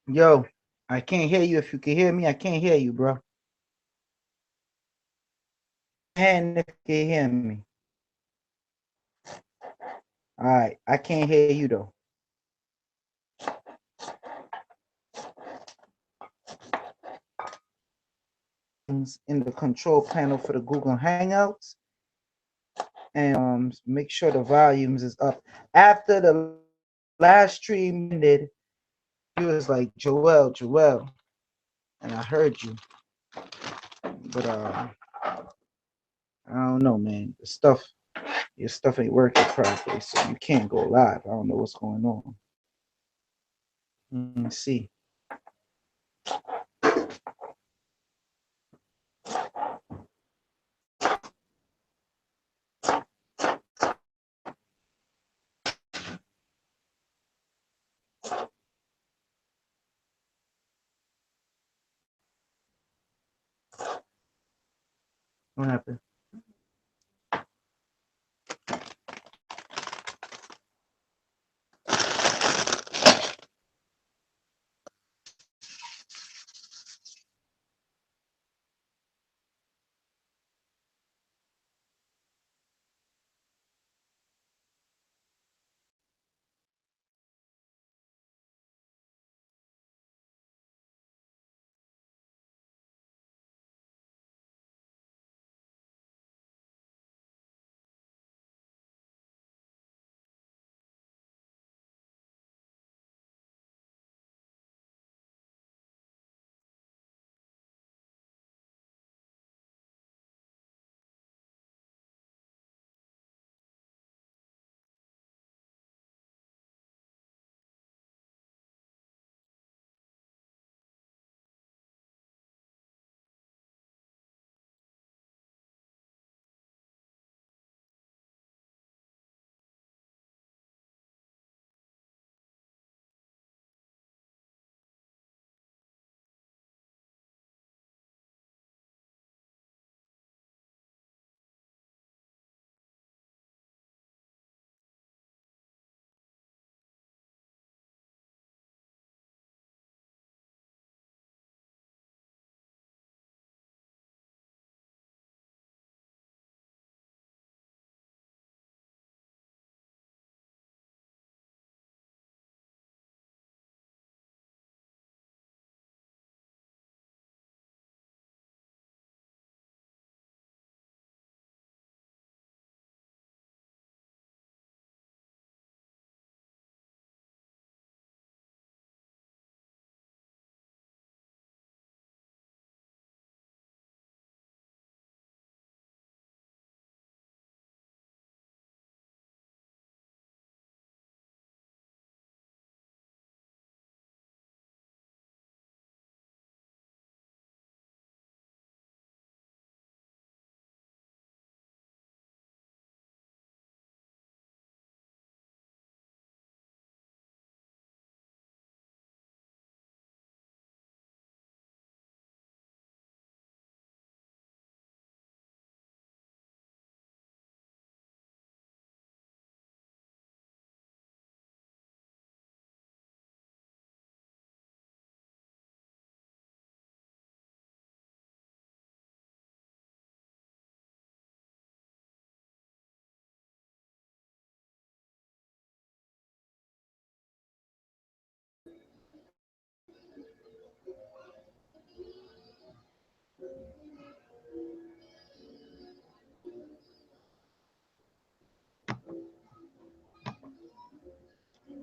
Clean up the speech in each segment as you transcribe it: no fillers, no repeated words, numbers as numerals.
Yo, I can't hear you. If you can hear me, I can't hear you, bro. And if you can hear me. All right, I can't hear you though. In the control panel for the Google Hangouts, and make sure the volumes is up. After the last stream ended, he was like, Joel, and I heard you, but I don't know, man. Your stuff ain't working properly, so you can't go live. I don't know what's going on. Let's see. What happened?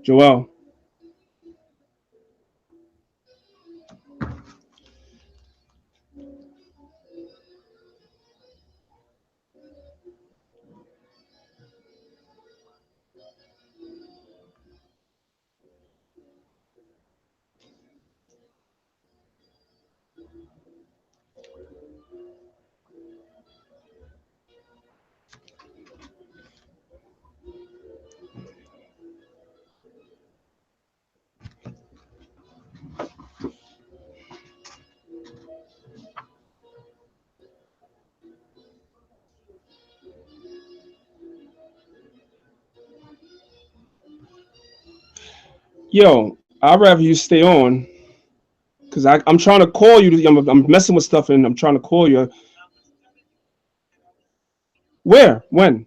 Joel. Yo, I'd rather you stay on. Because I'm trying to call you. I'm messing with stuff and I'm trying to call you. Where? When?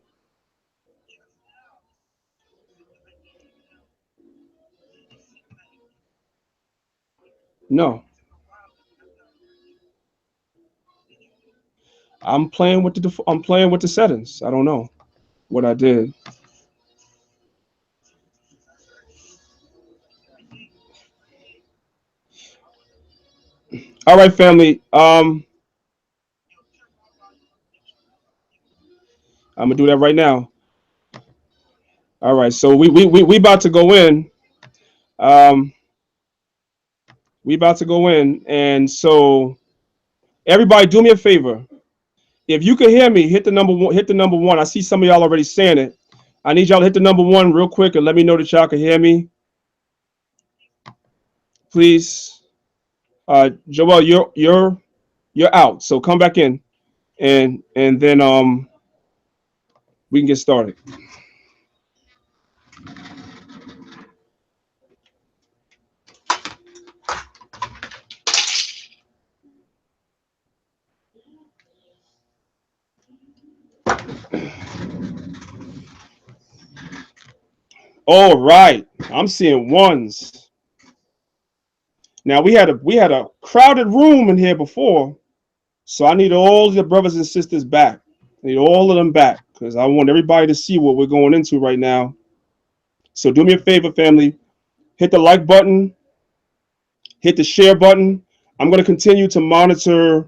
No. I'm playing with the settings. I don't know what I did. All right, family. I'm gonna do that right now. All right. So we about to go in. Um, we about to go in, and so everybody, do me a favor. If you can hear me, hit the number one. Hit the number one. I see some of y'all already saying it. I need y'all to hit the number one real quick and let me know that y'all can hear me, please. Joel, you're out. So come back in, and then we can get started. All right. I'm seeing ones. Now we had a crowded room in here before, so I need all the brothers and sisters back. I need all of them back because I want everybody to see what we're going into right now. So do me a favor, family. Hit the like button, hit the share button. I'm going to continue to monitor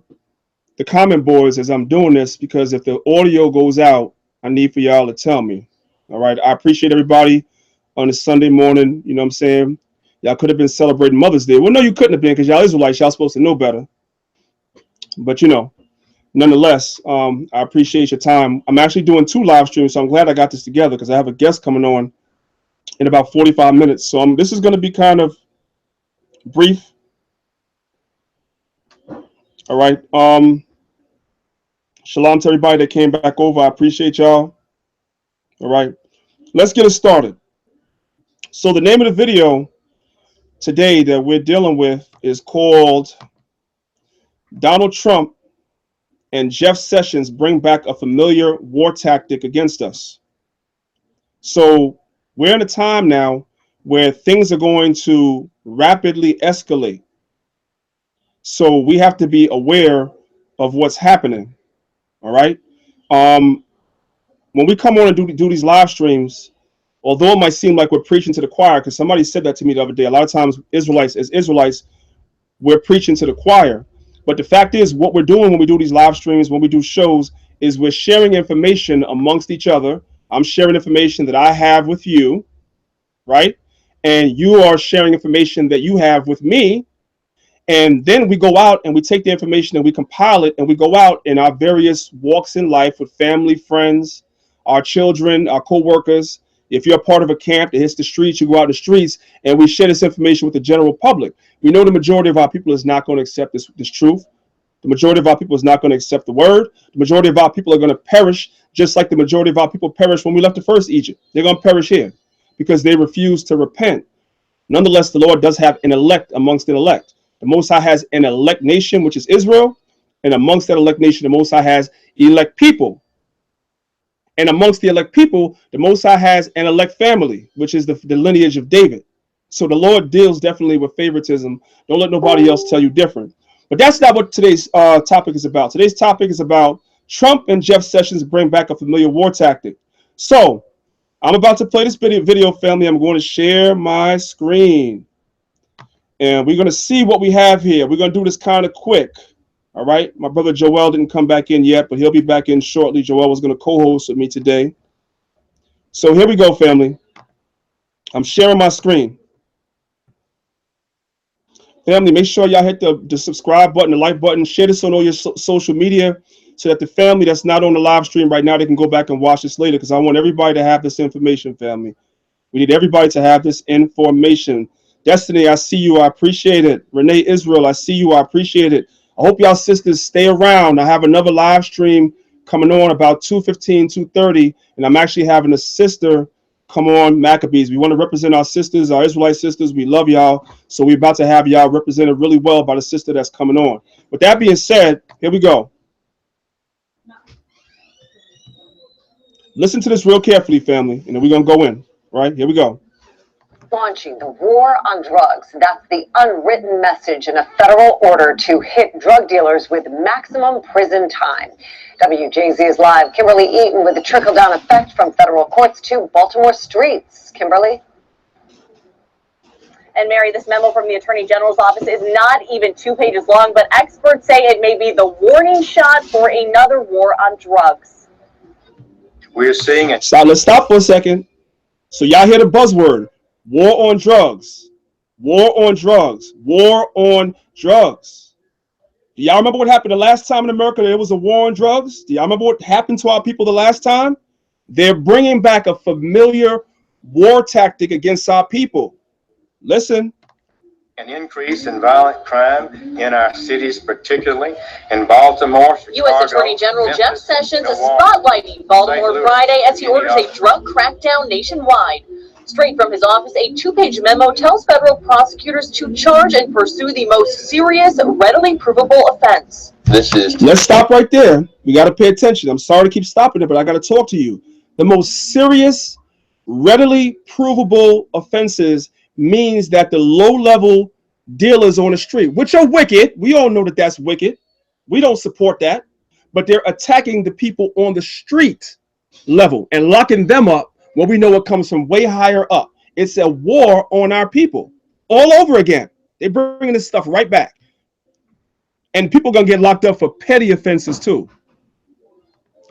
the comment boards as I'm doing this because if the audio goes out, I need for y'all to tell me. All right. I appreciate everybody on a Sunday morning. You know what I'm saying? Y'all could have been celebrating Mother's Day. Well, no, you couldn't have been because y'all Israelites, y'all supposed to know better. But nonetheless, I appreciate your time. I'm actually doing 2 live streams, so I'm glad I got this together because I have a guest coming on in about 45 minutes. So this is going to be kind of brief. All right. Shalom to everybody that came back over. I appreciate y'all. All right. Let's get it started. So the name of the video today that we're dealing with is called Donald Trump and Jeff Sessions Bring Back a Familiar War Tactic Against Us. So we're in a time now where things are going to rapidly escalate. So we have to be aware of what's happening. All right. Um, when we come on and do these live streams, although it might seem like we're preaching to the choir, because somebody said that to me the other day. A lot of times, Israelites, we're preaching to the choir. But the fact is, what we're doing when we do these live streams, when we do shows, is we're sharing information amongst each other. I'm sharing information that I have with you, right? And you are sharing information that you have with me. And then we go out and we take the information and we compile it and we go out in our various walks in life with family, friends, our children, our co-workers. If you're a part of a camp that hits the streets, you go out in the streets and we share this information with the general public. We know the majority of our people is not going to accept this truth. The majority of our people is not going to accept the word. The majority of our people are going to perish just like the majority of our people perished when we left the first Egypt. They're going to perish here because they refuse to repent. Nonetheless, the Lord does have an elect amongst an elect. The Most High has an elect nation, which is Israel. And amongst that elect nation, the Most High has elect people. And amongst the elect people, the Most High has an elect family, which is the lineage of David. So the Lord deals definitely with favoritism. Don't let nobody else tell you different. But that's not what today's topic is about. Today's topic is about Trump and Jeff Sessions bring back a familiar war tactic. So I'm about to play this video, family. I'm going to share my screen. And we're going to see what we have here. We're going to do this kind of quick. All right. My brother Joel didn't come back in yet, but he'll be back in shortly. Joel was going to co-host with me today. So here we go, family. I'm sharing my screen. Family, make sure y'all hit the subscribe button, the like button, share this on all your social media so that the family that's not on the live stream right now, they can go back and watch this later because I want everybody to have this information, family. We need everybody to have this information. Destiny, I see you. I appreciate it. Renee Israel, I see you. I appreciate it. I hope y'all sisters stay around. I have another live stream coming on about 2:15, 2:30, and I'm actually having a sister Come on, Maccabees. We want to represent our sisters, our Israelite sisters. We love y'all. So we're about to have y'all represented really well by the sister that's coming on. With that being said, here we go. Listen to this real carefully, family, and then we're going to go in. Right? Here we go. Launching the war on drugs. That's the unwritten message in a federal order to hit drug dealers with maximum prison time. WJZ is live. Kimberly Eaton with the trickle-down effect from federal courts to Baltimore streets. Kimberly? And Mary, this memo from the Attorney General's office is not even 2 pages long, but experts say it may be the warning shot for another war on drugs. We're seeing it. So let's stop for a second. So y'all hear the buzzword. War on drugs. War on drugs. War on drugs. Do y'all remember what happened the last time in America there was a war on drugs? Do y'all remember what happened to our people the last time? They're bringing back a familiar war tactic against our people. Listen. An increase in violent crime in our cities, particularly in Baltimore, Chicago, U.S. Attorney General Memphis, Jeff Sessions is Milwaukee, spotlighting Baltimore St. Louis, Friday as he orders a Minneapolis. drug crackdown nationwide. Straight from his office, a 2-page memo tells federal prosecutors to charge and pursue the most serious, readily provable offense. Let's stop right there. We got to pay attention. I'm sorry to keep stopping it, but I got to talk to you. The most serious, readily provable offenses means that the low-level dealers on the street, which are wicked, we all know that that's wicked. We don't support that. But they're attacking the people on the street level and locking them up when we know it comes from way higher up. It's a war on our people all over again. They're bringing this stuff right back. And people are going to get locked up for petty offenses too.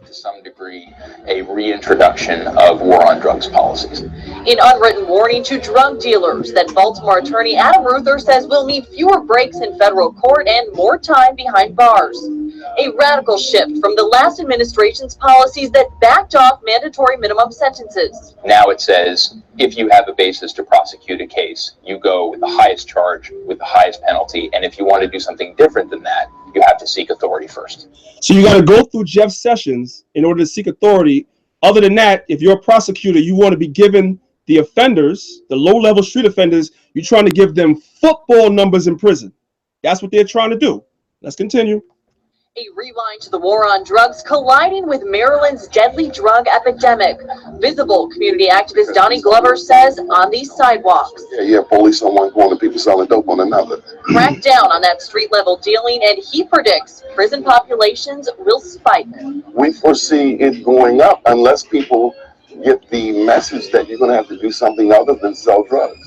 To some degree, a reintroduction of war on drugs policies. In unwritten warning to drug dealers that Baltimore attorney Adam Ruther says will mean fewer breaks in federal court and more time behind bars. A radical shift from the last administration's policies that backed off mandatory minimum sentences. Now it says, if you have a basis to prosecute a case, you go with the highest charge, with the highest penalty, and if you want to do something different than that, you have to seek authority first. So you got to go through Jeff Sessions in order to seek authority. Other than that, if you're a prosecutor, you want to be given the offenders, the low-level street offenders, you're trying to give them football numbers in prison. That's what they're trying to do. Let's continue. A rewind to the war on drugs colliding with Maryland's deadly drug epidemic. Visible community activist Donnie Glover says on these sidewalks. Yeah, police on one corner, people selling dope on another. Crack down on that street level dealing, and he predicts prison populations will spike. We foresee it going up unless people get the message that you're going to have to do something other than sell drugs.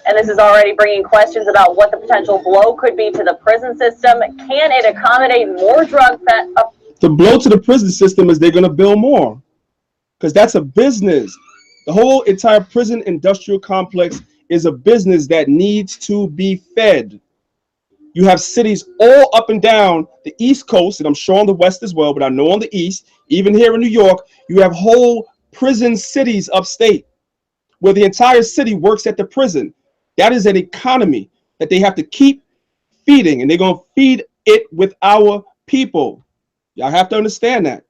And this is already bringing questions about what the potential blow could be to the prison system. Can it accommodate more drug? The blow to the prison system is they're going to build more, because that's a business. The whole entire prison industrial complex is a business that needs to be fed. You have cities all up and down the East Coast, and I'm sure on the West as well, but I know on the East, even here in New York, you have whole prison cities upstate where the entire city works at the prison. That is an economy that they have to keep feeding, and they're going to feed it with our people. Y'all have to understand that.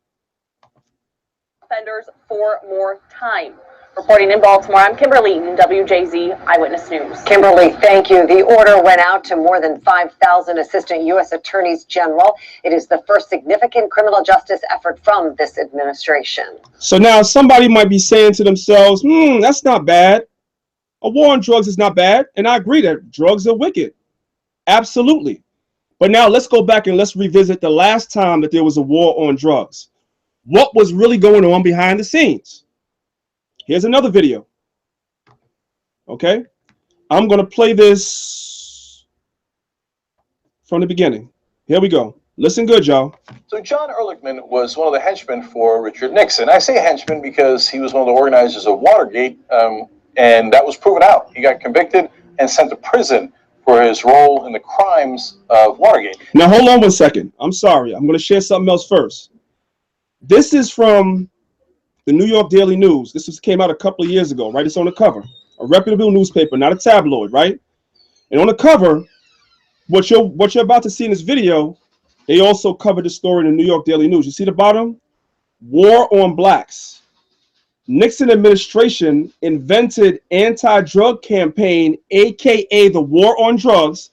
Offenders for more time. Reporting in Baltimore, I'm Kimberly Eaton, WJZ Eyewitness News. Kimberly, thank you. The order went out to more than 5,000 assistant U.S. attorneys general. It is the first significant criminal justice effort from this administration. So now somebody might be saying to themselves, that's not bad. A war on drugs is not bad. And I agree that drugs are wicked. Absolutely. But now let's go back and let's revisit the last time that there was a war on drugs. What was really going on behind the scenes? Here's another video. Okay. I'm going to play this from the beginning. Here we go. Listen good, y'all. So John Ehrlichman was one of the henchmen for Richard Nixon. I say henchman because he was one of the organizers of Watergate, and that was proven out. He got convicted and sent to prison for his role in the crimes of Watergate. Now, hold on 1 second. I'm sorry. I'm going to share something else first. This is from the New York Daily News. This came out a couple of years ago, right? It's on the cover. A reputable newspaper, not a tabloid, right? And on the cover, what you're about to see in this video, they also covered the story in the New York Daily News. You see the bottom? War on blacks. Nixon administration invented anti-drug campaign, aka the war on drugs.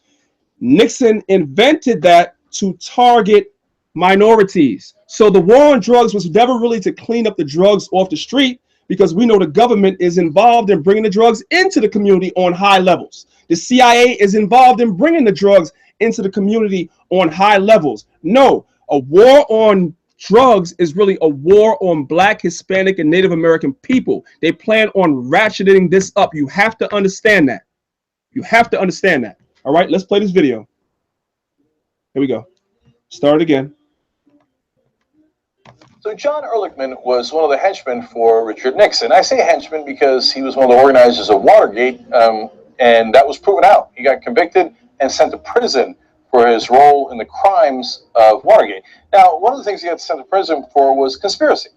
Nixon invented that to target minorities. So the war on drugs was never really to clean up the drugs off the street, because we know the government is involved in bringing the drugs into the community on high levels. The CIA is involved in bringing the drugs into the community on high levels. No, a war on drugs is really a war on Black, Hispanic, and Native American people. They plan on ratcheting this up. You have to understand that. You have to understand that. All right, let's play this video. Here we go. Start again. So John Ehrlichman was one of the henchmen for Richard Nixon. I say henchman because he was one of the organizers of Watergate, and that was proven out. He got convicted and sent to prison for his role in the crimes of Watergate. Now, one of the things he got sent to prison for was conspiracy.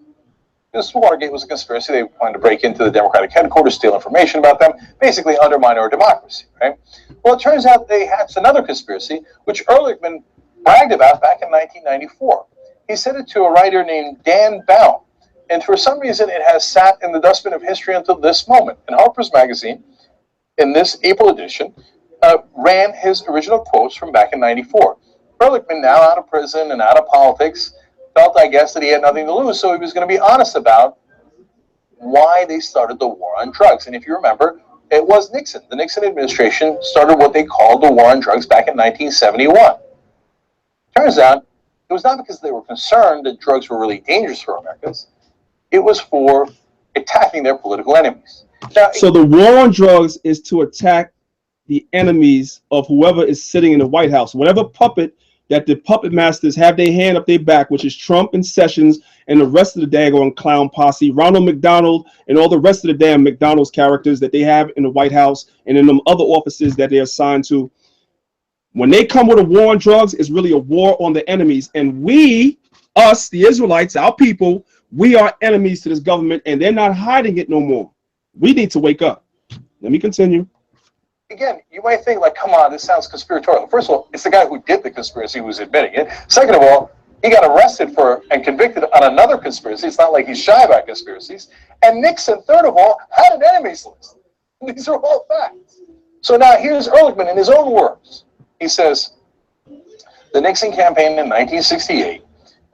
This Watergate was a conspiracy. They wanted to break into the Democratic headquarters, steal information about them, basically undermine our democracy, right? Well, it turns out they hatched another conspiracy, which Ehrlichman bragged about back in 1994. He said it to a writer named Dan Baum, and for some reason it has sat in the dustbin of history until this moment. And Harper's Magazine, in this April edition, ran his original quotes from back in 94. Ehrlichman, now out of prison and out of politics, felt, I guess, that he had nothing to lose, so he was going to be honest about why they started the war on drugs. And if you remember, it was Nixon. The Nixon administration started what they called the war on drugs back in 1971. Turns out, it was not because they were concerned that drugs were really dangerous for Americans. It was for attacking their political enemies. Now, so the war on drugs is to attack the enemies of whoever is sitting in the White House. Whatever puppet that the puppet masters have their hand up their back, which is Trump and Sessions and the rest of the daggone clown posse, Ronald McDonald and all the rest of the damn McDonald's characters that they have in the White House and in them other offices that they're assigned to. When they come with a war on drugs, it's really a war on the enemies. And we, us, the Israelites, our people, we are enemies to this government, and they're not hiding it no more. We need to wake up. Let me continue. Again, you might think, like, come on, this sounds conspiratorial. First of all, it's the guy who did the conspiracy who's admitting it. Second of all, he got arrested for and convicted on another conspiracy. It's not like he's shy about conspiracies. And Nixon, third of all, had an enemies list. These are all facts. So now here's Ehrlichman in his own words. He says, the Nixon campaign in 1968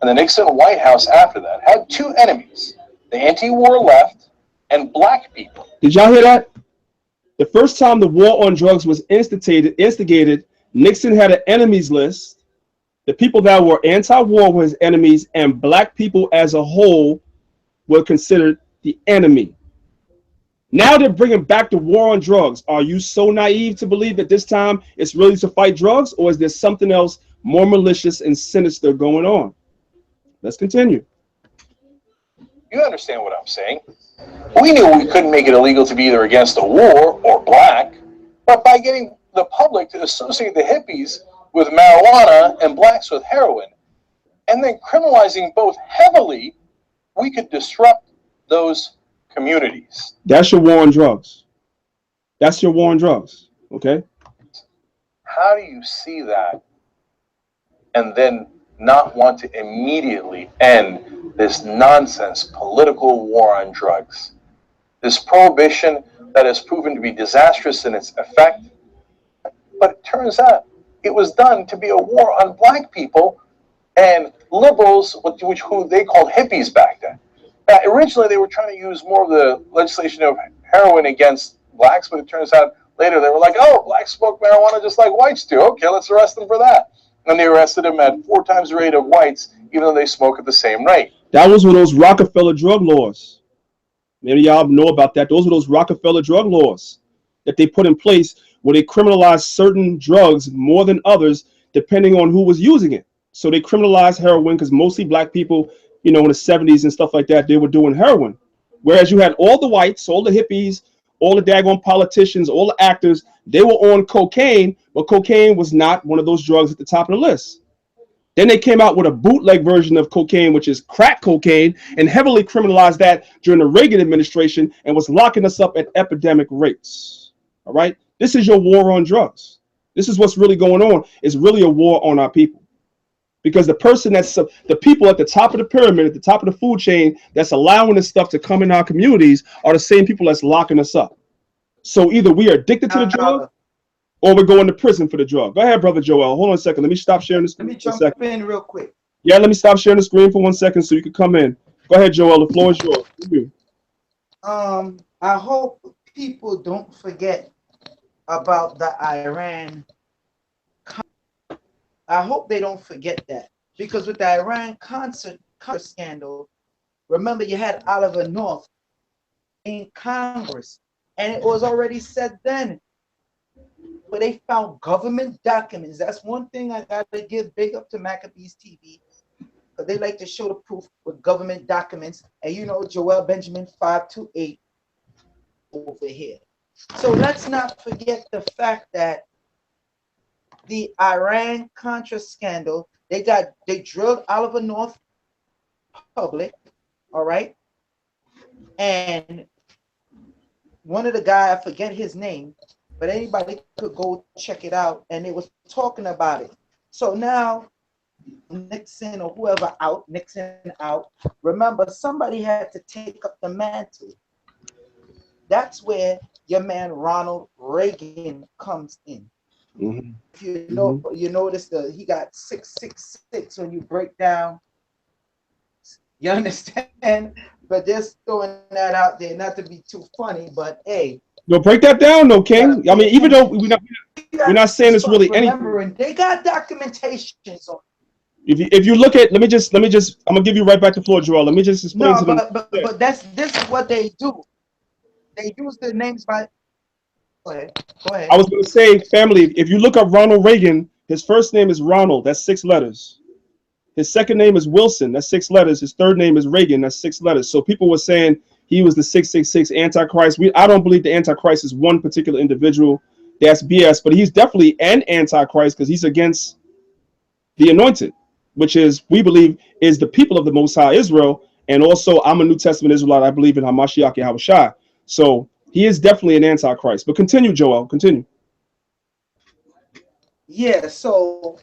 and the Nixon White House after that had two enemies, the anti-war left and Black people. Did y'all hear that? The first time the war on drugs was instigated, Nixon had an enemies list. The people that were anti-war were his enemies, and Black people as a whole were considered the enemy. Now they're bringing back the war on drugs. Are you so naive to believe that this time it's really to fight drugs, or is there something else more malicious and sinister going on? Let's continue. You understand what I'm saying? We knew we couldn't make it illegal to be either against the war or Black, but by getting the public to associate the hippies with marijuana and Blacks with heroin, and then criminalizing both heavily, we could disrupt those communities. That's your war on drugs. That's your war on drugs, okay? How do you see that and then not want to immediately end this nonsense political war on drugs? This prohibition that has proven to be disastrous in its effect, but it turns out it was done to be a war on Black people and liberals, who they called hippies back then. Now, originally, they were trying to use more of the legislation of heroin against Blacks, but it turns out later they were like, oh, Blacks smoke marijuana just like whites do. Okay, let's arrest them for that. And they arrested them at 4 times the rate of whites, even though they smoke at the same rate. That was one of those Rockefeller drug laws. Maybe y'all know about that. Those were those Rockefeller drug laws that they put in place where they criminalized certain drugs more than others, depending on who was using it. So they criminalized heroin because mostly Black people, you know, in the 70s and stuff like that, they were doing heroin. Whereas you had all the whites, all the hippies, all the daggone politicians, all the actors, they were on cocaine, but cocaine was not one of those drugs at the top of the list. Then they came out with a bootleg version of cocaine, which is crack cocaine, and heavily criminalized that during the Reagan administration and was locking us up at epidemic rates. All right? This is your war on drugs. This is what's really going on. It's really a war on our people. because the person that's the people at the top of the pyramid, at the top of the food chain, that's allowing this stuff to come in our communities are the same people that's locking us up. So either we are addicted to the drug or we're going to prison for the drug. Go ahead, brother Joel. Hold on a second. Let me stop sharing this. Let me jump in real quick. Yeah, let me stop sharing the screen for 1 second so you can come in. Go ahead, Joel. The floor is yours. I hope people don't forget about the Iran. I hope they don't forget that, because with the Iran concert scandal, remember you had Oliver North in Congress, and it was already said then. But they found government documents. That's one thing I gotta give big up to Maccabeestv, because they like to show the proof with government documents. And you know, Joel Benjamin 528 over here. So let's not forget the fact that the Iran Contra scandal, they drilled Oliver North public, all right, and one of the guys, I forget his name, but anybody could go check it out, and they was talking about it. So now Nixon or whoever out, Nixon out, remember somebody had to take up the mantle. That's where your man Ronald Reagan comes in. Mm-hmm. If you know, you notice he got 666 when you break down. You understand? But just throwing that out there, not to be too funny, but hey. No, break that down, though, King. I mean, even though we're not saying it's really anything. They got documentations on. If you look at, let me just, I'm gonna give you right back the floor, Joel. Let me just explain to them. But this is what they do. They use their names by. Go ahead. I was gonna say, family. If you look up Ronald Reagan, his first name is Ronald. That's 6 letters. His second name is Wilson. That's 6 letters. His third name is Reagan. That's 6 letters. So people were saying he was the 666 Antichrist. I don't believe the Antichrist is one particular individual. That's BS. But he's definitely an Antichrist because he's against the anointed, which is, we believe, is the people of the Most High Israel. And also, I'm a New Testament Israelite. I believe in Hamashiach Yahushua. So he is definitely an Antichrist. But continue, Joel. Continue. Yeah, so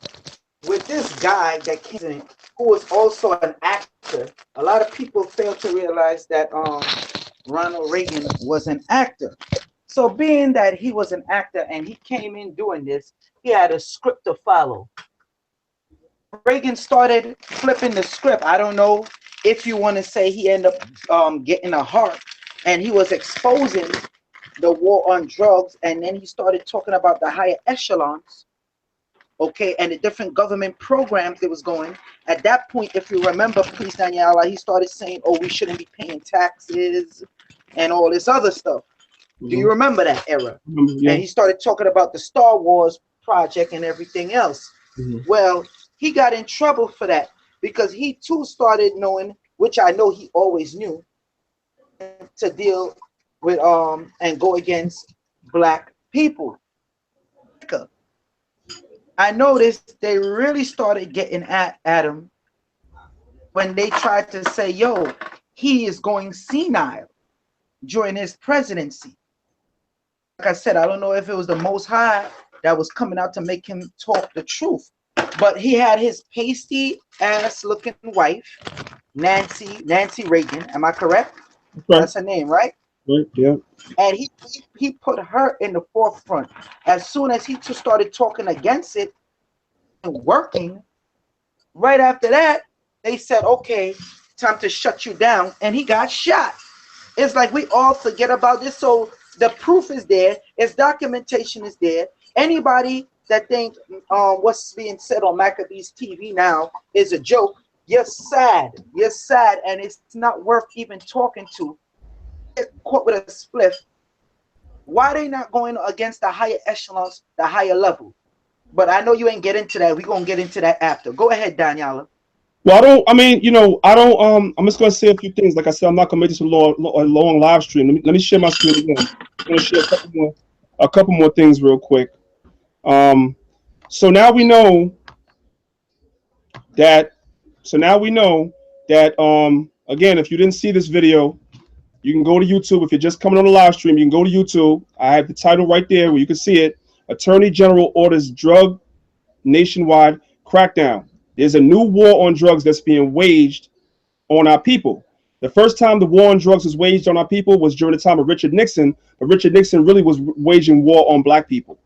with this guy that came in, who was also an actor, a lot of people fail to realize that Ronald Reagan was an actor. So being that he was an actor and he came in doing this, he had a script to follow. Reagan started flipping the script. I don't know if you want to say he ended up getting a heart, and he was exposing the war on drugs, and then he started talking about the higher echelons, okay, and the different government programs that was going. At that point, if you remember, Priest Danyaahla, he started saying, oh, we shouldn't be paying taxes and all this other stuff. Do you remember that era? Yeah. And he started talking about the Star Wars project and everything else. Well, he got in trouble for that because he too started knowing, which I know he always knew, to deal with and go against black people. I noticed they really started getting at him when they tried to say, yo, he is going senile during his presidency. Like I said, I don't know if it was the Most High that was coming out to make him talk the truth, but he had his pasty ass looking wife, Nancy Reagan. Am I correct? Right. That's her name, right? Right. Yeah. And he put her in the forefront. As soon as he started talking against it and working, right after that, they said, okay, time to shut you down. And he got shot. It's like we all forget about this. So the proof is there. Its documentation is there. Anybody that think what's being said on Maccabeestv now is a joke, you're sad. You're sad, and it's not worth even talking to. Get caught with a spliff. Why they not going against the higher echelons, the higher level? But I know you ain't get into that. We're gonna get into that after. Go ahead, Danyaahla. Well, I'm just gonna say a few things. Like I said, I'm not gonna make this a long live stream. Let me share my screen again. I'm gonna share a couple more things real quick. So now we know that again, if you didn't see this video, you can go to YouTube. If you're just coming on the live stream, you can go to YouTube. I have the title right there where you can see it. Attorney General orders drug nationwide crackdown. There's a new war on drugs that's being waged on our people. The first time the war on drugs was waged on our people was during the time of Richard Nixon, but Richard Nixon really was waging war on black people.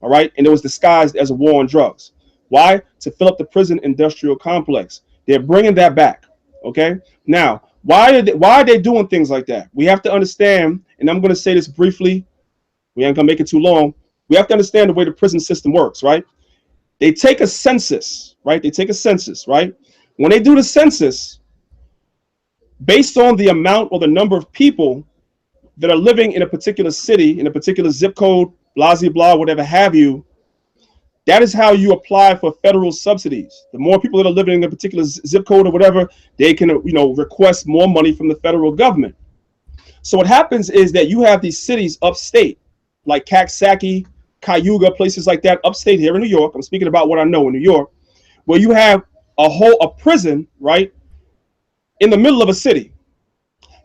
All right. And it was disguised as a war on drugs. Why? To fill up the prison industrial complex. They're bringing that back. Okay. Now, why are they doing things like that? We have to understand, and I'm going to say this briefly. We ain't going to make it too long. We have to understand the way the prison system works, right? They take a census, right? They take a census, right? When they do the census, based on the amount or the number of people that are living in a particular city, in a particular zip code, blah, blah, blah, whatever have you, that is how you apply for federal subsidies. The more people that are living in a particular zip code or whatever, they can, request more money from the federal government. So what happens is that you have these cities upstate, like Coxsackie, Cayuga, places like that, upstate here in New York. I'm speaking about what I know in New York, where you have a prison, right, in the middle of a city.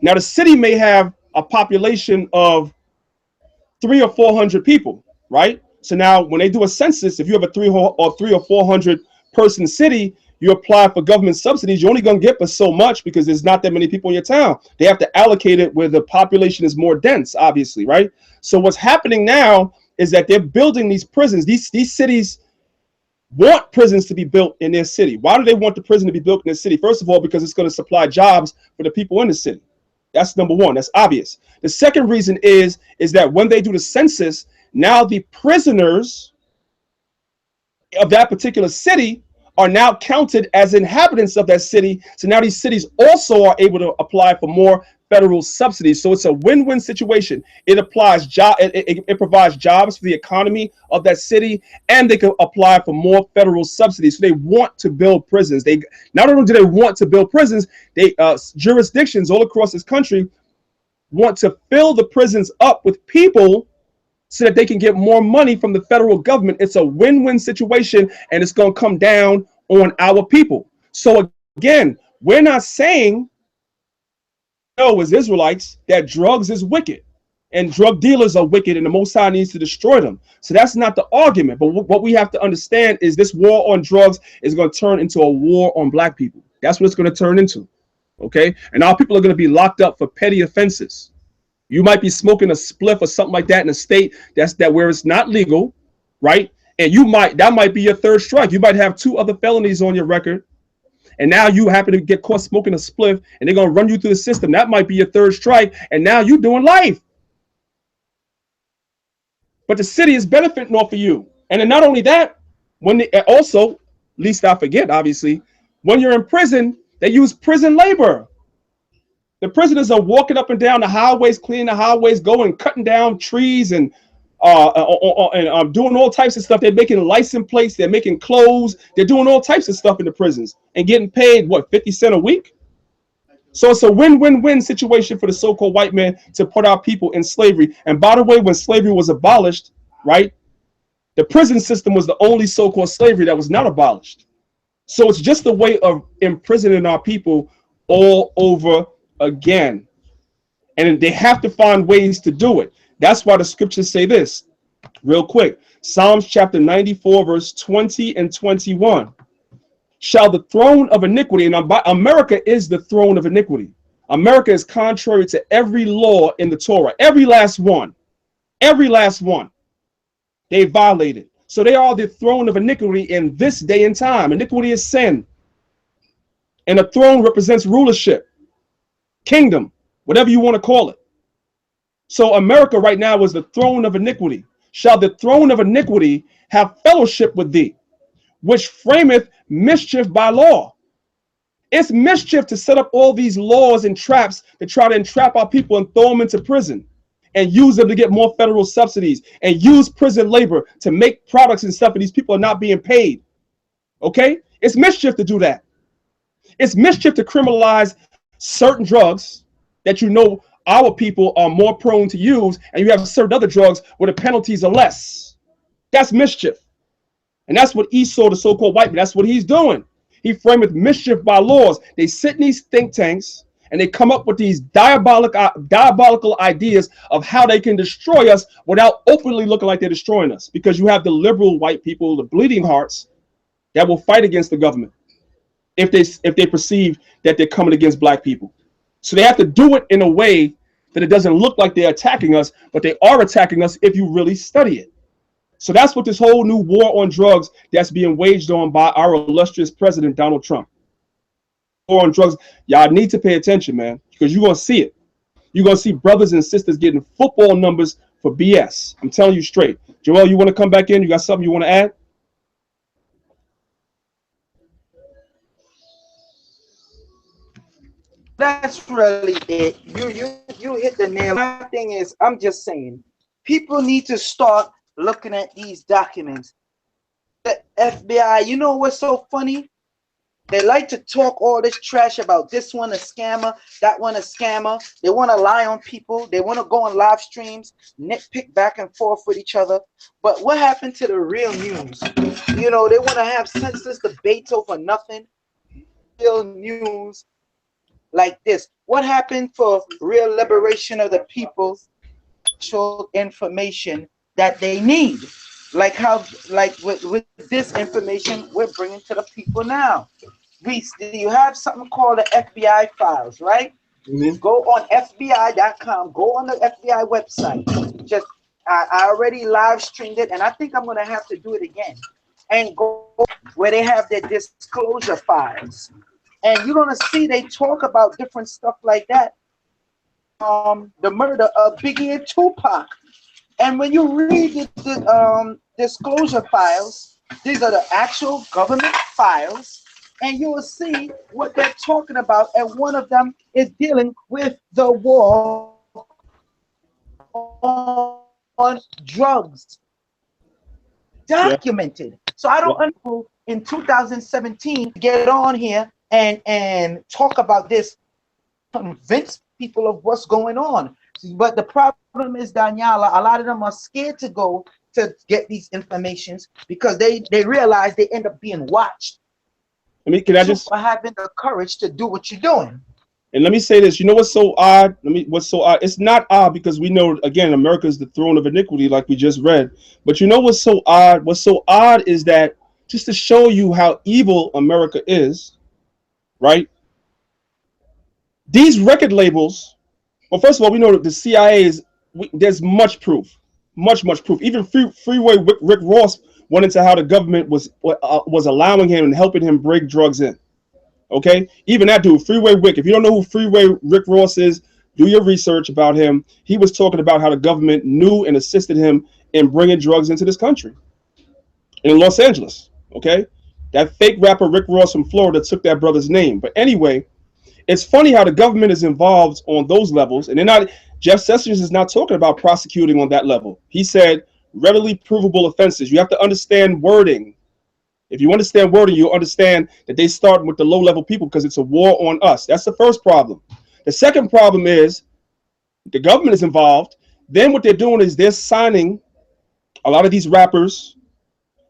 Now, the city may have a population of 300 or 400 people, right? So now when they do a census, if you have a 300 or 400 person city, you apply for government subsidies, you're only going to get for so much because there's not that many people in your town. They have to allocate it where the population is more dense, obviously, right? So what's happening now is that they're building these prisons. These cities want prisons to be built in their city. Why do they want the prison to be built in their city? First of all, because it's going to supply jobs for the people in the city. That's number one. That's obvious. The second reason is that when they do the census, now the prisoners of that particular city are now counted as inhabitants of that city. So now these cities also are able to apply for more federal subsidies. So it's a win-win situation. It applies it provides jobs for the economy of that city, and they can apply for more federal subsidies. So they want to build prisons. They not only do they want to build prisons, they jurisdictions all across this country want to fill the prisons up with people so that they can get more money from the federal government. It's a win-win situation, and it's going to come down on our people. So again, we're not saying, as Israelites, that drugs is wicked and drug dealers are wicked and the Most High needs to destroy them. So that's not the argument. But what we have to understand is this war on drugs is going to turn into a war on black people. That's what it's going to turn into. Okay. And our people are going to be locked up for petty offenses. You might be smoking a spliff or something like that in a state where it's not legal, right? And that might be your third strike. You might have 2 other felonies on your record, and now you happen to get caught smoking a spliff, and they're gonna run you through the system. That might be your third strike, and now you're doing life. But the city is benefiting off of you. And then not only that, least I forget, obviously, when you're in prison, they use prison labor. The prisoners are walking up and down the highways, cleaning the highways, going, cutting down trees and doing all types of stuff. They're making license plates. They're making clothes. They're doing all types of stuff in the prisons and getting paid, 50 cents a week? So it's a win-win-win situation for the so-called white man to put our people in slavery. And by the way, when slavery was abolished, right, the prison system was the only so-called slavery that was not abolished. So it's just a way of imprisoning our people all over again, and they have to find ways to do it. That's why the scriptures say this real quick. Psalms chapter 94 verse 20 and 21. Shall the throne of iniquity, and America is the throne of iniquity. America is contrary to every law in the Torah, every last one they violated. So they are the throne of iniquity in this day and time. Iniquity is sin, and a throne represents rulership, kingdom, whatever you want to call it. So America right now is the throne of iniquity. Shall the throne of iniquity have fellowship with thee, which frameth mischief by law? It's mischief to set up all these laws and traps to try to entrap our people and throw them into prison and use them to get more federal subsidies and use prison labor to make products and stuff, and these people are not being paid. Okay? It's mischief to do that. It's mischief to criminalize certain drugs that our people are more prone to use, and you have certain other drugs where the penalties are less. That's mischief. And that's what Esau, the so-called white man, that's what he's doing. He frameth mischief by laws. They sit in these think tanks and they come up with these diabolical ideas of how they can destroy us without openly looking like they're destroying us. Because you have the liberal white people, the bleeding hearts, that will fight against the government if they perceive that they're coming against black people. So they have to do it in a way that it doesn't look like they're attacking us, but they are attacking us if you really study it. So that's what this whole new war on drugs that's being waged on by our illustrious president, Donald Trump. War on drugs, y'all need to pay attention, man, because you're going to see it. You're going to see brothers and sisters getting football numbers for BS. I'm telling you straight. Joel, you want to come back in? You got something you want to add? That's really it. You hit the nail. My thing is, I'm just saying, people need to start looking at these documents. The FBI, you know what's so funny? They like to talk all this trash about this one a scammer, that one a scammer. They want to lie on people. They want to go on live streams, nitpick back and forth with each other. But what happened to the real news? You know, they want to have senseless debates over nothing. Real news like this. What happened for real liberation of the people? Actual information that they need. Like with this information we're bringing to the people now. You have something called the FBI files, right? Mm-hmm. Go on FBI.com. Go on the FBI website. Just I already live streamed it, and I think I'm gonna have to do it again. And go where they have their disclosure files, and you're gonna see they talk about different stuff like that. The murder of Biggie and Tupac. And when you read the disclosure files, these are the actual government files, and you will see what they're talking about. And one of them is dealing with the war on drugs. Documented. So I don't know in 2017 get on here and talk about this, convince people of what's going on. But the problem is, Danyaahla, a lot of them are scared to go to get these informations because they realize they end up being watched. Can I just for having the courage to do what you're doing? And let me say this. You know what's so odd? What's so odd? It's not odd because we know, again, America is the throne of iniquity, like we just read. But you know what's so odd? What's so odd is that just to show you how evil America is, right? These record labels. Well, first of all, we know that the CIA is. There's much proof, much proof. Even Freeway Rick Ross went into how the government was allowing him and helping him break drugs in. Okay, even that dude, Freeway Rick. If you don't know who Freeway Rick Ross is, do your research about him. He was talking about how the government knew and assisted him in bringing drugs into this country, in Los Angeles. Okay, that fake rapper Rick Ross from Florida took that brother's name. But anyway, it's funny how the government is involved on those levels, and they're not. Jeff Sessions is not talking about prosecuting on that level. He said readily provable offenses. You have to understand wording. If you understand wording, you'll understand that they start with the low-level people because it's a war on us. That's the first problem. The second problem is the government is involved. Then what they're doing is they're signing a lot of these rappers,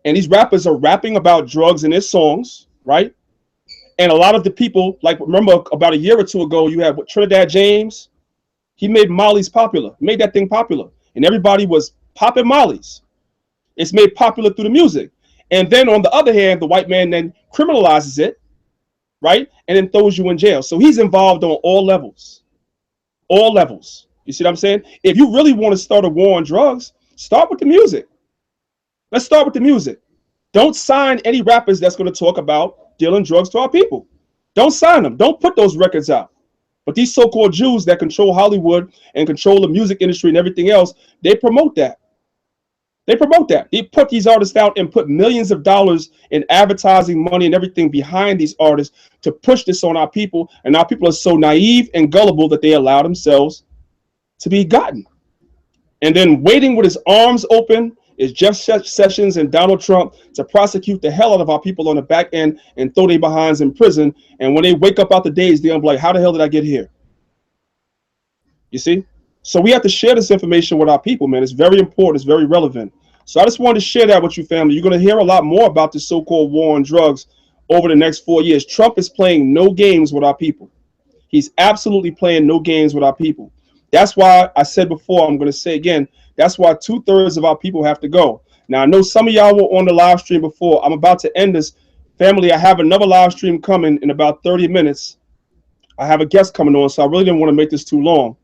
and these rappers are rapping about drugs in their songs, right? And a lot of the people, like remember about a year or two ago, you had Trinidad James. He made Molly's popular, made that thing popular, and everybody was popping Molly's. It's made popular through the music. And then on the other hand, the white man then criminalizes it, right? And then throws you in jail. So he's involved on all levels. All levels. You see what I'm saying? If you really want to start a war on drugs, start with the music. Let's start with the music. Don't sign any rappers that's going to talk about dealing drugs to our people. Don't sign them. Don't put those records out. But these so-called Jews that control Hollywood and control the music industry and everything else, they promote that. They promote that. They put these artists out and put millions of dollars in advertising money and everything behind these artists to push this on our people. And our people are so naive and gullible that they allow themselves to be gotten. And then waiting with his arms open is Jeff Sessions and Donald Trump to prosecute the hell out of our people on the back end and throw their behinds in prison. And when they wake up out the days, they'll be like, how the hell did I get here? You see? So we have to share this information with our people, man. It's very important. It's very relevant. So I just wanted to share that with you, family. You're going to hear a lot more about this so-called war on drugs over the next 4 years. Trump is playing no games with our people. He's absolutely playing no games with our people. That's why I said before, I'm going to say again, that's why 2/3 of our people have to go. Now, I know some of y'all were on the live stream before. I'm about to end this Family, I have another live stream coming in about 30 minutes. I have a guest coming on, so I really didn't want to make this too long.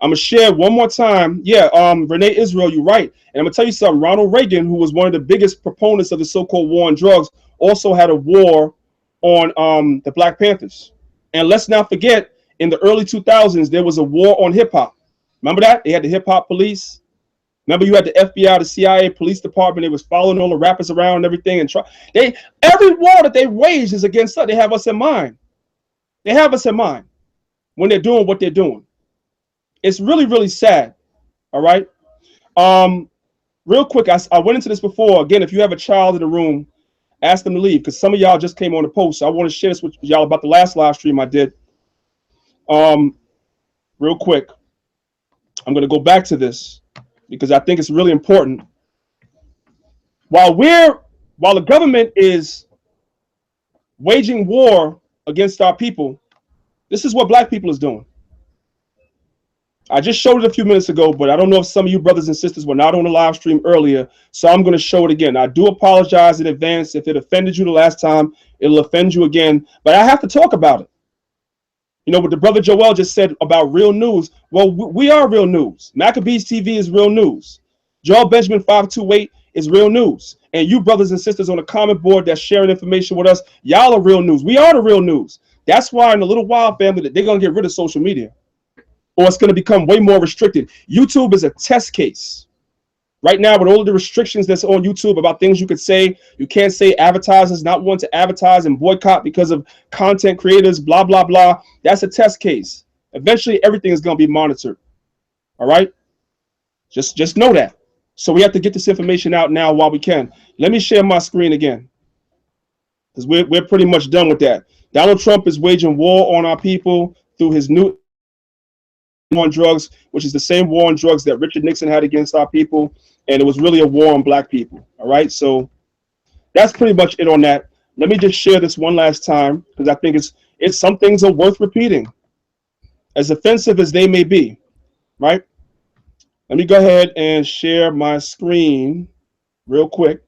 I'm going to share one more time. Yeah, Renee Israel, you're right. And I'm going to tell you something. Ronald Reagan, who was one of the biggest proponents of the so-called war on drugs, also had a war on the Black Panthers. And let's not forget, in the early 2000s, there was a war on hip-hop. Remember that? They had the hip-hop police. Remember, you had the FBI, the CIA, police department. They was following all the rappers around and everything. And every war that they waged is against us. They have us in mind. They have us in mind when they're doing what they're doing. It's really, really sad. All right. Real quick, I went into this before. Again, if you have a child in the room, ask them to leave, because some of y'all just came on the post. So I want to share this with y'all about the last live stream I did. Real quick, I'm going to go back to this because I think it's really important. While the government is waging war against our people, this is what Black people is doing. I just showed it a few minutes ago, but I don't know if some of you brothers and sisters were not on the live stream earlier, so I'm going to show it again. I do apologize in advance. If it offended you the last time, it'll offend you again, but I have to talk about it. You know what the brother Joel just said about real news? Well, we are real news. Maccabeestv is real news. Joel Benjamin 528 is real news. And you brothers and sisters on the comment board that's sharing information with us, y'all are real news. We are the real news. That's why in a little while, family, that they're going to get rid of social media, or it's going to become way more restricted. YouTube is a test case. Right now, with all of the restrictions that's on YouTube about things you could say, you can't say, advertisers not want to advertise and boycott because of content creators, blah, blah, blah. That's a test case. Eventually, everything is going to be monitored. All right? Just know that. So we have to get this information out now while we can. Let me share my screen again, because we're pretty much done with that. Donald Trump is waging war on our people through his new war on drugs, which is the same war on drugs that Richard Nixon had against our people, and it was really a war on Black people. All right, so that's pretty much it on that. Let me just share this one last time, because I think it's some things are worth repeating, as offensive as they may be. Right? Let me go ahead and share my screen real quick.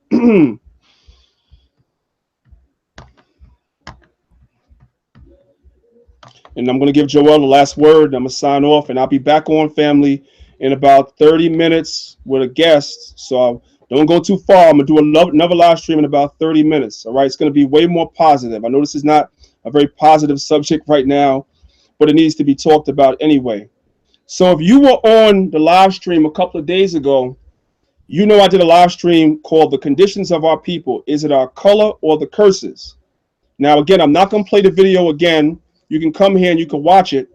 And I'm going to give Joel the last word. I'm going to sign off, and I'll be back on, family, in about 30 minutes with a guest. So don't go too far. I'm going to do another live stream in about 30 minutes. All right. It's going to be way more positive. I know this is not a very positive subject right now, but it needs to be talked about anyway. So if you were on the live stream a couple of days ago, you know I did a live stream called The Conditions of Our People. Is it our color or the curses? Now, again, I'm not going to play the video again. You can come here and you can watch it.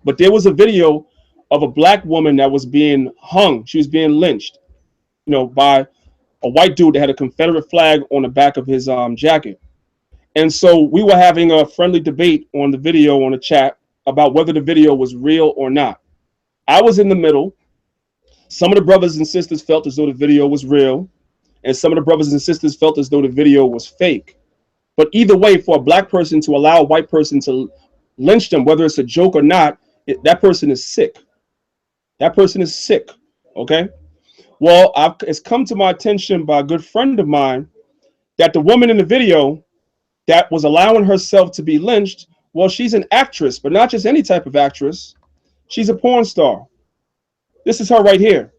But there was a video of a Black woman that was being hung. She was being lynched, by a white dude that had a Confederate flag on the back of his jacket. And so we were having a friendly debate on the video on the chat about whether the video was real or not. I was in the middle. Some of the brothers and sisters felt as though the video was real, and some of the brothers and sisters felt as though the video was fake. But either way, for a Black person to allow a white person to lynch them, whether it's a joke or not, that person is sick. That person is sick. Okay? Well, it's come to my attention by a good friend of mine that the woman in the video that was allowing herself to be lynched, well, she's an actress, but not just any type of actress. She's a porn star. This is her right here.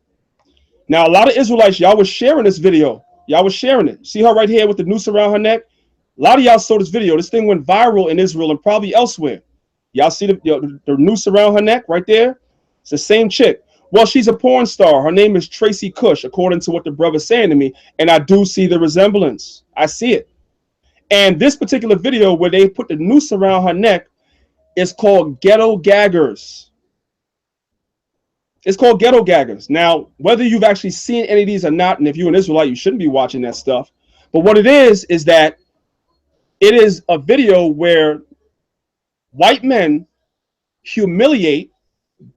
Now, a lot of Israelites, y'all was sharing this video. Y'all was sharing it. See her right here with the noose around her neck? A lot of y'all saw this video. This thing went viral in Israel and probably elsewhere. Y'all see the noose around her neck right there? It's the same chick. Well, she's a porn star. Her name is Tracy Cush, according to what the brother's saying to me. And I do see the resemblance. I see it. And this particular video where they put the noose around her neck is called Ghetto Gaggers. It's called Ghetto Gaggers. Now, whether you've actually seen any of these or not, and if you're an Israelite, you shouldn't be watching that stuff. But what it is that it is a video where white men humiliate,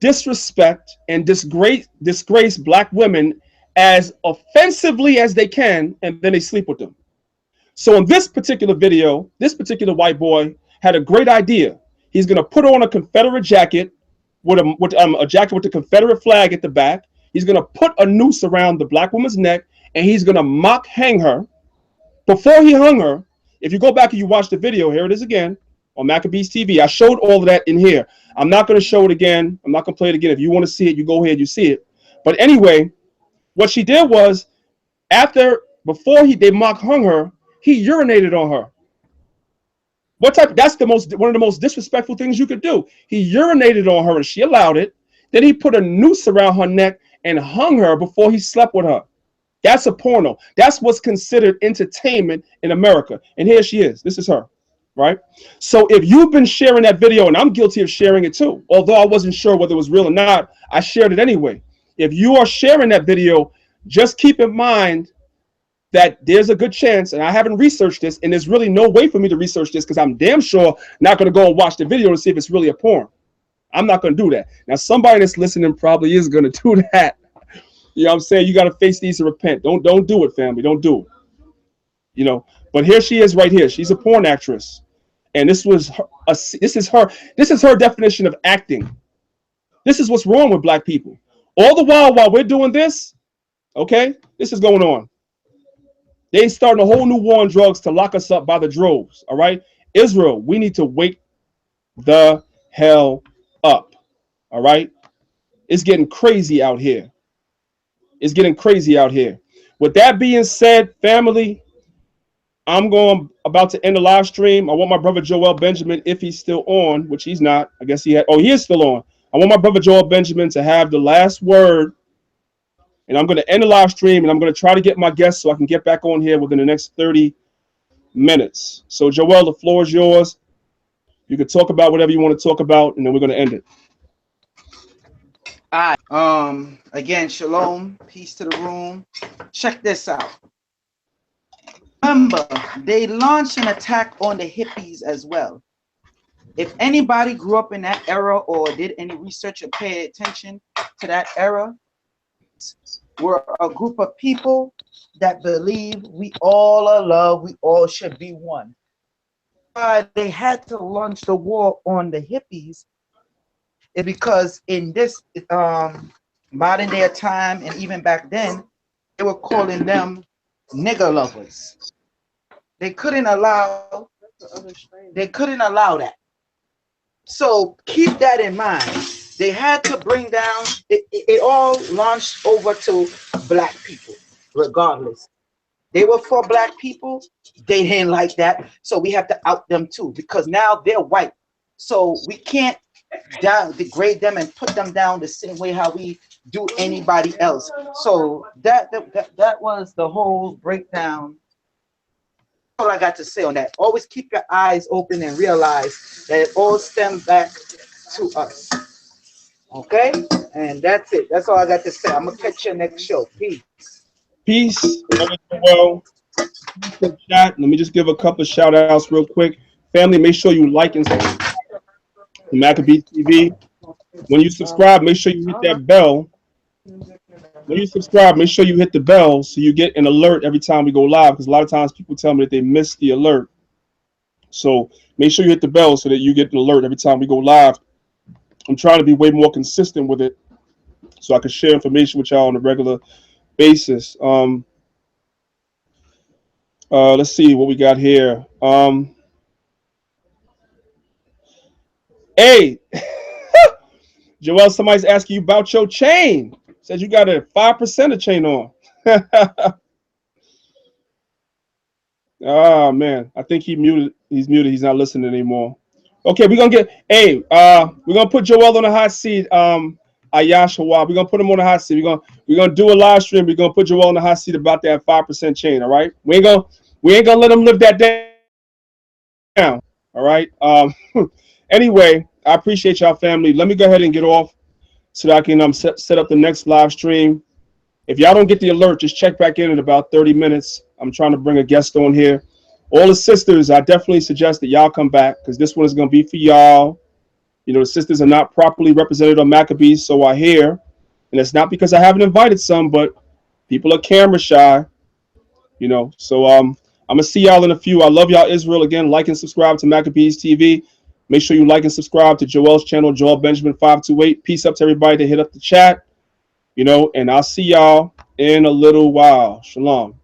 disrespect, and disgrace Black women as offensively as they can, and then they sleep with them. So in this particular video, this particular white boy had a great idea. He's going to put on a Confederate jacket with a jacket with the Confederate flag at the back. He's going to put a noose around the Black woman's neck, and he's going to mock hang her. Before he hung her, If you go back and you watch the video, here it is again on Maccabees TV. I showed all of that in here. I'm not going to show it again. I'm not going to play it again. If you want to see it, you go ahead, you see it. But anyway, what she did was, before they mock hung her, he urinated on her. That's one of the most disrespectful things you could do. He urinated on her and she allowed it. Then he put a noose around her neck and hung her before he slept with her. That's a porno. That's what's considered entertainment in America. And here she is. This is her, right? So if you've been sharing that video, and I'm guilty of sharing it too, although I wasn't sure whether it was real or not, I shared it anyway. If you are sharing that video, just keep in mind that there's a good chance, and I haven't researched this, and there's really no way for me to research this because I'm damn sure not going to go and watch the video to see if it's really a porn. I'm not going to do that. Now, somebody that's listening probably is going to do that. You know what I'm saying? You got to face these and repent. Don't do it, family. Don't do it. You know, but here she is right here. She's a porn actress. And this is her definition of acting. This is what's wrong with black people. All the while we're doing this, okay, this is going on. They starting a whole new war on drugs to lock us up by the droves, all right? Israel, we need to wake the hell up, all right? It's getting crazy out here. It's getting crazy out here. With that being said, family, I'm about to end the live stream. I want my brother Joel Benjamin, if he's still on, which he's not. I guess he is still on. I want my brother Joel Benjamin to have the last word. And I'm going to end the live stream, and I'm going to try to get my guests so I can get back on here within the next 30 minutes. So, Joel, the floor is yours. You can talk about whatever you want to talk about, and then we're going to end it. All right. Again, shalom, peace to the room. Check this out. Remember, they launched an attack on the hippies as well. If anybody grew up in that era or did any research or pay attention to that era, we're a group of people that believe we all are loved, we all should be one. They had to launch the war on the hippies because in this modern day time and even back then, they were calling them nigger lovers. They couldn't allow that. So keep that in mind. They had to bring down, it all launched over to black people, regardless. They were for black people. They didn't like that. So we have to out them too, because now they're white. So we can't degrade them and put them down the same way how we do anybody else. So that was the whole breakdown. All I got to say on that. Always keep your eyes open and realize that it all stems back to us. Okay? And that's it. That's all I got to say. I'm going to catch you next show. Peace. Peace. Well, chat. Let me just give a couple of shout outs real quick. Family, make sure you like and subscribe to Maccabeestv TV. When you subscribe, make sure you hit that bell. When you subscribe, make sure you hit the bell so you get an alert every time we go live, because a lot of times people tell me that they miss the alert. So make sure you hit the bell so that you get an alert every time we go live. I'm trying to be way more consistent with it so I can share information with y'all on a regular basis. Let's see what we got here. Hey, Joel, somebody's asking you about your chain. Says you got a 5% chain on. Oh man, I think he's muted. He's not listening anymore. Okay, we're gonna put Joel on the hot seat. Ayashawa, we're gonna put him on the hot seat. We're gonna do a live stream. We're gonna put Joel on the hot seat about that 5% chain. All right, we ain't gonna let him live that down. All right. Anyway, I appreciate y'all, family. Let me go ahead and get off so that I can set up the next live stream. If y'all don't get the alert, just check back in about 30 minutes. I'm trying to bring a guest on here. All the sisters, I definitely suggest that y'all come back because this one is going to be for y'all. You know, the sisters are not properly represented on Maccabees, so I hear. And it's not because I haven't invited some, but people are camera shy. You know, so I'm going to see y'all in a few. I love y'all, Israel. Again, like and subscribe to Maccabees TV. Make sure you like and subscribe to Joel's channel, Joel Benjamin 528. Peace up to everybody that hit up the chat. You know, and I'll see y'all in a little while. Shalom.